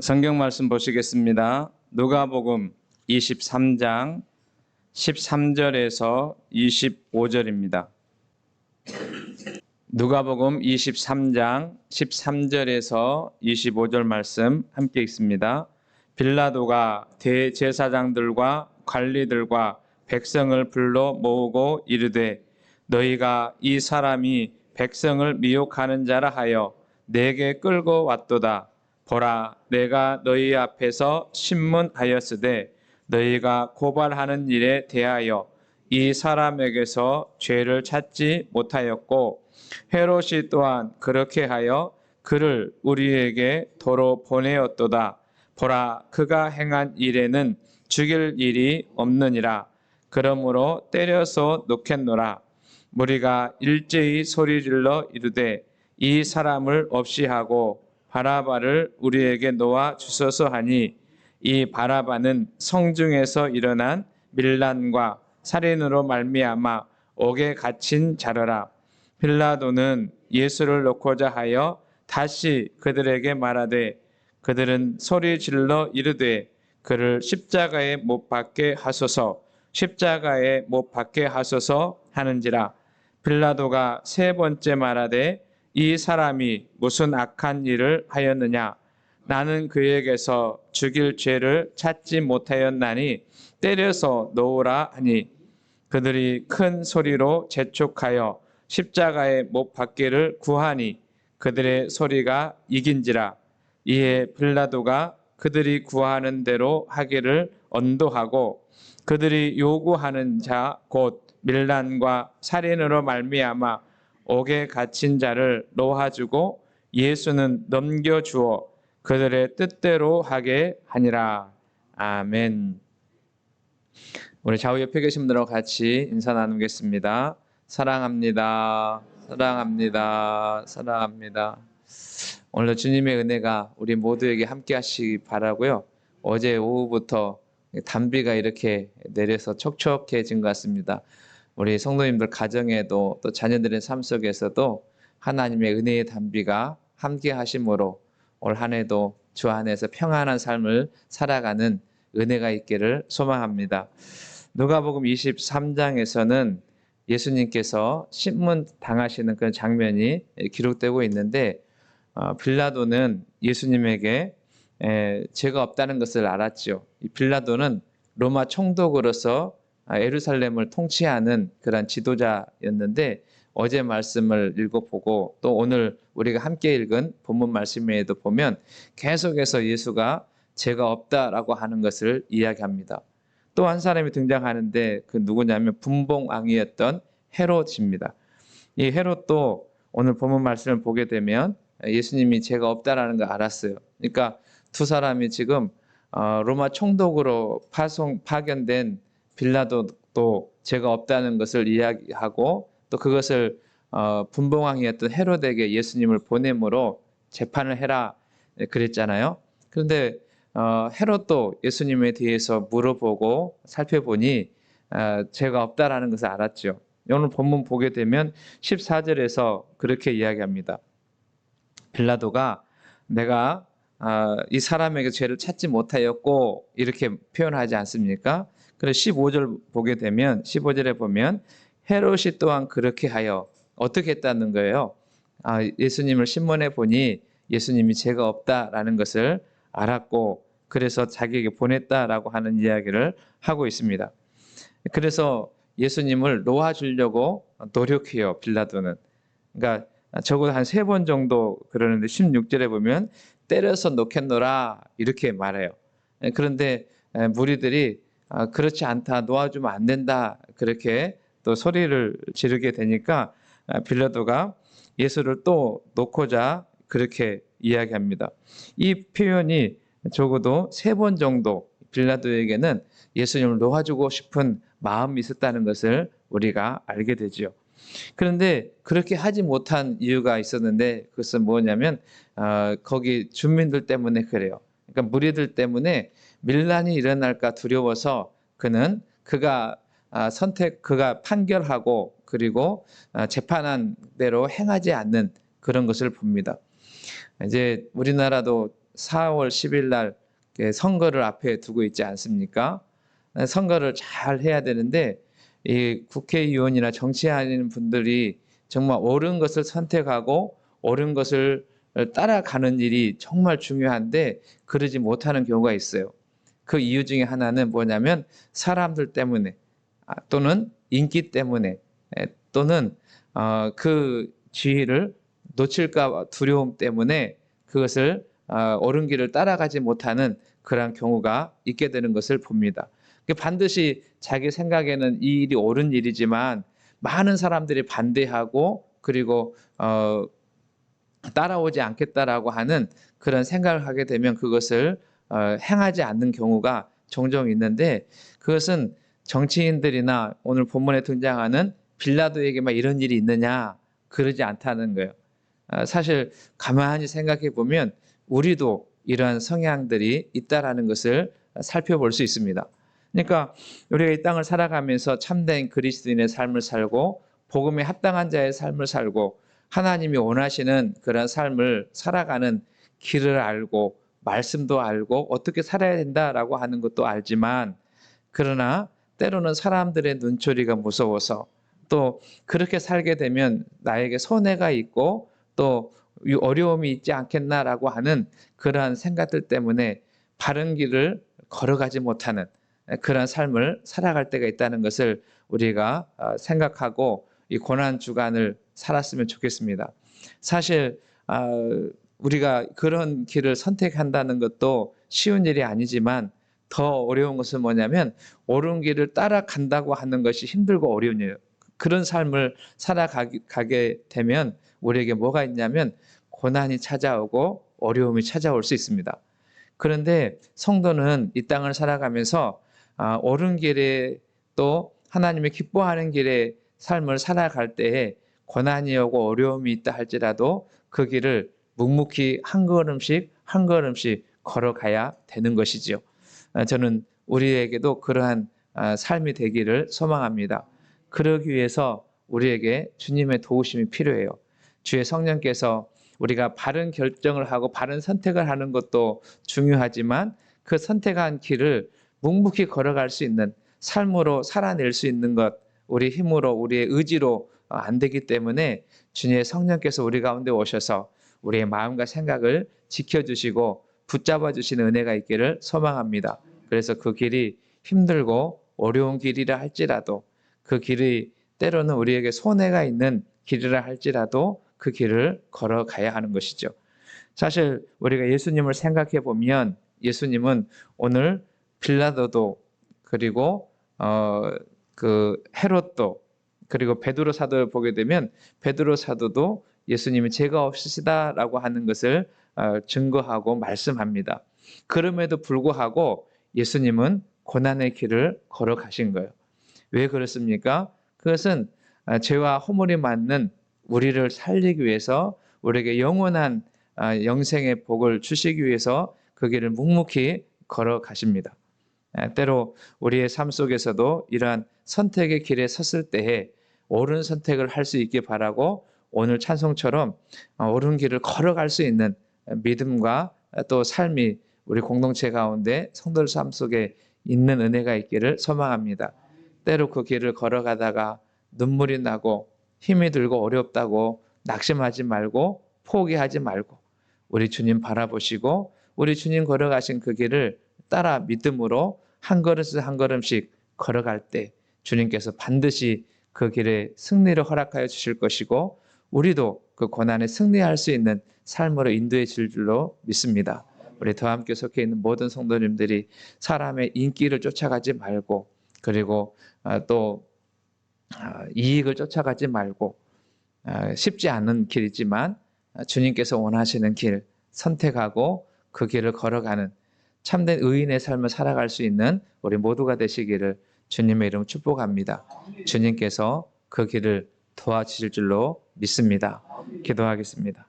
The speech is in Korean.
성경 말씀 보시겠습니다. 누가복음 23장 13절에서 25절입니다. 누가복음 23장 13절에서 25절 말씀 함께 읽습니다. 빌라도가 대제사장들과 관리들과 백성을 불러 모으고 이르되 너희가 이 사람이 백성을 미혹하는 자라 하여 내게 끌고 왔도다. 보라, 내가 너희 앞에서 신문하였으되 너희가 고발하는 일에 대하여 이 사람에게서 죄를 찾지 못하였고 헤롯이 또한 그렇게 하여 그를 우리에게 도로 보내었도다. 보라, 그가 행한 일에는 죽일 일이 없느니라. 그러므로 때려서 놓겠노라. 무리가 일제히 소리질러 이르되 이 사람을 없이 하고 바라바를 우리에게 놓아 주소서 하니 이 바라바는 성중에서 일어난 밀란과 살인으로 말미암아 옥에 갇힌 자러라. 빌라도는 예수를 놓고자 하여 다시 그들에게 말하되 그들은 소리질러 이르되 그를 십자가에 못 박게 하소서, 십자가에 못 박게 하소서 하는지라. 빌라도가 세 번째 말하되 이 사람이 무슨 악한 일을 하였느냐? 나는 그에게서 죽일 죄를 찾지 못하였나니 때려서 놓으라 하니 그들이 큰 소리로 재촉하여 십자가에 못 박기를 구하니 그들의 소리가 이긴지라. 이에 빌라도가 그들이 구하는 대로 하기를 언도하고 그들이 요구하는 자 곧 밀란과 살인으로 말미암아 옥에 갇힌 자를 놓아주고 예수는 넘겨주어 그들의 뜻대로 하게 하니라. 아멘. 우리 좌우 옆에 계신 분들하고 같이 인사 나누겠습니다. 사랑합니다. 사랑합니다. 사랑합니다. 오늘 주님의 은혜가 우리 모두에게 함께 하시기 바라고요. 어제 오후부터 단비가 이렇게 내려서 촉촉해진 것 같습니다. 우리 성도님들 가정에도 또 자녀들의 삶 속에서도 하나님의 은혜의 단비가 함께 하심으로 올 한 해도 주 안에서 평안한 삶을 살아가는 은혜가 있기를 소망합니다. 누가복음 23장에서는 예수님께서 신문 당하시는 그런 장면이 기록되고 있는데 빌라도는 예수님에게 죄가 없다는 것을 알았죠. 빌라도는 로마 총독으로서 예루살렘을 통치하는 그런 지도자였는데 어제 말씀을 읽어보고 또 오늘 우리가 함께 읽은 본문 말씀에도 보면 계속해서 예수가 죄가 없다라고 하는 것을 이야기합니다. 또 한 사람이 등장하는데 그 누구냐면 분봉왕이었던 헤롯입니다. 이 헤롯도 오늘 본문 말씀을 보게 되면 예수님이 죄가 없다라는 걸 알았어요. 그러니까 두 사람이 지금 로마 총독으로 파견된 빌라도도 죄가 없다는 것을 이야기하고 또 그것을 분봉왕이었던 헤롯에게 예수님을 보내므로 재판을 해라 그랬잖아요. 그런데 헤롯도 예수님에 대해서 물어보고 살펴보니 죄가 없다라는 것을 알았죠. 오늘 본문 보게 되면 14절에서 그렇게 이야기합니다. 빌라도가 내가 이 사람에게 죄를 찾지 못하였고 이렇게 표현하지 않습니까? 그래서 15절 보게 되면 15절에 보면 헤롯이 또한 그렇게 하여 어떻게 했다는 거예요? 예수님을 신문해 보니 예수님이 죄가 없다라는 것을 알았고 그래서 자기에게 보냈다라고 하는 이야기를 하고 있습니다. 그래서 예수님을 놓아주려고 노력해요. 빌라도는. 그러니까 적어도 한 3번 정도 그러는데 16절에 보면 때려서 놓겠노라 이렇게 말해요. 그런데 무리들이 그렇지 않다, 놓아주면 안 된다 그렇게 또 소리를 지르게 되니까 빌라도가 예수를 또 놓고자 그렇게 이야기합니다. 이 표현이 적어도 3번 정도 빌라도에게는 예수님을 놓아주고 싶은 마음이 있었다는 것을 우리가 알게 되죠. 그런데 그렇게 하지 못한 이유가 있었는데 그것은 뭐냐면 거기 주민들 때문에 그래요. 그러니까 무리들 때문에 밀란이 일어날까 두려워서 그가 판결하고 그리고 재판한 대로 행하지 않는 그런 것을 봅니다. 이제 우리나라도 4월 10일 날 선거를 앞에 두고 있지 않습니까? 선거를 잘 해야 되는데 이 국회의원이나 정치하는 분들이 정말 옳은 것을 선택하고 옳은 것을 따라가는 일이 정말 중요한데 그러지 못하는 경우가 있어요. 그 이유 중에 하나는 뭐냐면 사람들 때문에 또는 인기 때문에 또는 그 지위를 놓칠까 두려움 때문에 그것을 옳은 길을 따라가지 못하는 그러한 경우가 있게 되는 것을 봅니다. 반드시 자기 생각에는 이 일이 옳은 일이지만 많은 사람들이 반대하고 그리고 따라오지 않겠다라고 하는 그런 생각을 하게 되면 그것을 행하지 않는 경우가 종종 있는데 그것은 정치인들이나 오늘 본문에 등장하는 빌라도에게만 이런 일이 있느냐 그러지 않다는 거예요. 사실 가만히 생각해 보면 우리도 이러한 성향들이 있다라는 것을 살펴볼 수 있습니다. 그러니까 우리가 이 땅을 살아가면서 참된 그리스도인의 삶을 살고 복음에 합당한 자의 삶을 살고 하나님이 원하시는 그런 삶을 살아가는 길을 알고 말씀도 알고 어떻게 살아야 된다라고 하는 것도 알지만 그러나 때로는 사람들의 눈초리가 무서워서 또 그렇게 살게 되면 나에게 손해가 있고 또 어려움이 있지 않겠나라고 하는 그러한 생각들 때문에 바른 길을 걸어가지 못하는 그런 삶을 살아갈 때가 있다는 것을 우리가 생각하고 이 고난 주간을 살았으면 좋겠습니다. 사실 우리가 그런 길을 선택한다는 것도 쉬운 일이 아니지만 더 어려운 것은 뭐냐면 옳은 길을 따라간다고 하는 것이 힘들고 어려운 일이에요. 그런 삶을 살아가게 되면 우리에게 뭐가 있냐면 고난이 찾아오고 어려움이 찾아올 수 있습니다. 그런데 성도는 이 땅을 살아가면서 옳은 길에 또 하나님이 기뻐하는 길의 삶을 살아갈 때에 고난이 오고 어려움이 있다 할지라도 그 길을 묵묵히 한 걸음씩 한 걸음씩 걸어가야 되는 것이지요. 저는 우리에게도 그러한 삶이 되기를 소망합니다. 그러기 위해서 우리에게 주님의 도우심이 필요해요. 주의 성령께서 우리가 바른 결정을 하고 바른 선택을 하는 것도 중요하지만 그 선택한 길을 묵묵히 걸어갈 수 있는 삶으로 살아낼 수 있는 것 우리 힘으로 우리의 의지로 안 되기 때문에 주님의 성령께서 우리 가운데 오셔서 우리의 마음과 생각을 지켜주시고 붙잡아 주시는 은혜가 있기를 소망합니다. 그래서 그 길이 힘들고 어려운 길이라 할지라도 그 길이 때로는 우리에게 손해가 있는 길이라 할지라도 그 길을 걸어가야 하는 것이죠. 사실 우리가 예수님을 생각해 보면 예수님은 오늘 빌라도도 그리고 그 헤롯도 그리고 베드로 사도를 보게 되면 베드로 사도도 예수님이 죄가 없으시다라고 하는 것을 증거하고 말씀합니다. 그럼에도 불구하고 예수님은 고난의 길을 걸어가신 거예요. 왜 그렇습니까? 그것은 죄와 허물이 맞는 우리를 살리기 위해서 우리에게 영원한 영생의 복을 주시기 위해서 그 길을 묵묵히 걸어가십니다. 때로 우리의 삶 속에서도 이러한 선택의 길에 섰을 때에 옳은 선택을 할 수 있게 바라고 오늘 찬송처럼 옳은 길을 걸어갈 수 있는 믿음과 또 삶이 우리 공동체 가운데 성도들 삶 속에 있는 은혜가 있기를 소망합니다. 때로 그 길을 걸어가다가 눈물이 나고 힘이 들고 어렵다고 낙심하지 말고 포기하지 말고 우리 주님 바라보시고 우리 주님 걸어가신 그 길을 따라 믿음으로 한 걸음씩 한 걸음씩 걸어갈 때 주님께서 반드시 그 길에 승리를 허락하여 주실 것이고 우리도 그 고난에 승리할 수 있는 삶으로 인도해 줄 줄로 믿습니다. 우리 더 함께 속해 있는 모든 성도님들이 사람의 인기를 쫓아가지 말고 그리고 또 이익을 쫓아가지 말고 쉽지 않은 길이지만 주님께서 원하시는 길 선택하고 그 길을 걸어가는 참된 의인의 삶을 살아갈 수 있는 우리 모두가 되시기를 주님의 이름 축복합니다. 주님께서 그 길을 도와주실 줄로 믿습니다. 기도하겠습니다.